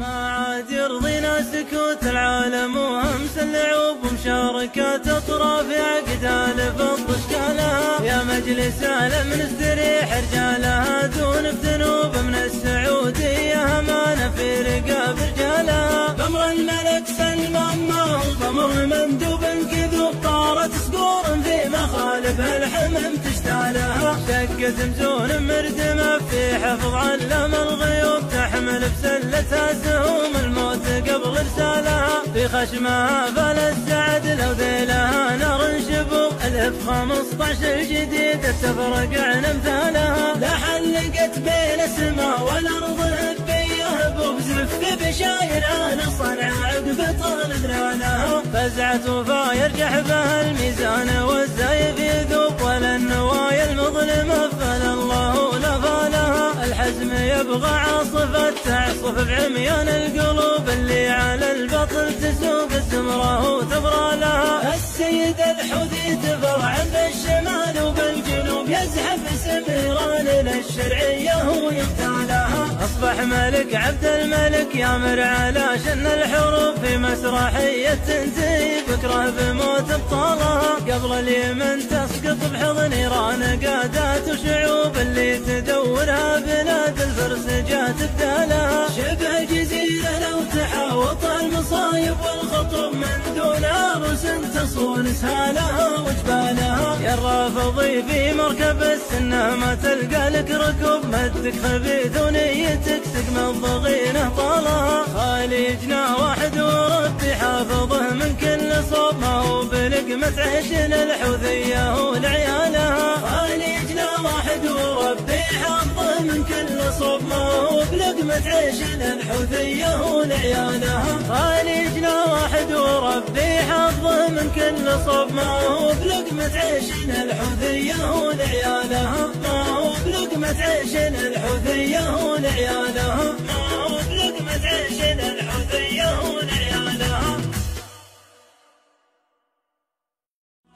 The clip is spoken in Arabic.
ما عاد يرضينا سكوت العالم وهمس اللعوب ومشاركات اطراف عقد الفض اشكالها. يا مجلس لم نستريح رجالها دون بذنوب من السعوديه امانه في رقاب رجالها. بمر الملك سلمان ما هو بمر مندوب كذوب طارت صقور في مخالب الحمم تشتالها. شقت مزون مردمه في حفظ علم الغيوب تحمل بسلتها سهوم الموت قبل ارسالها. في خشمها فللسعد لو ذيلها نار شبوق الف 15 جديد تفرق عن امثالها. لا حلقت بين السماء والارض هبيه بوزف بشاير انا صنع عقب طال ذرالها. فزعة وفا يرجح بها الميزان والزايف يذوب ولا النوايا المظلمه فلا الله لفالها. الحزم يبغى عاصفة تعصف بعميان القلوب اللي على البطل تسوق الزمره وتبرى لها. السيد الحوثي تفرع بالشمال وبالجنوب يزحف سميران للشرعيه ويغتالها. اصبح ملك عبد الملك يامر على شن الحروب في مسرحيه تنتهي بكره بموت ابطالها. قبل اليمن تسقط بحضن ايران قادات وشعوب اللي تدورها بلاد الفرس جات بدالها. شبه جزيره لو تحاوط المصايب والخطب من دون عروس تصون سهالها وجبالها. يا الرافضي في مركب السنه ما تلقى لك ركوب مدك خبيث ونيتك سقم الضغينه طالها. خالجنا واحد وربي حافظه من كل صوب ما هو بلقمه عيش الحوثيه ولعيالها. خالجنا واحد وربي حافظه من كل صوب ما هو بلقمه عيش الحوثيه ولعيالها. خالجنا واحد وربي حافظه من كل صوب ما هو بلقمه عيش الحوثيه ولعيالها. ما هو بلقمه عيش الحوثيه ولعيالها.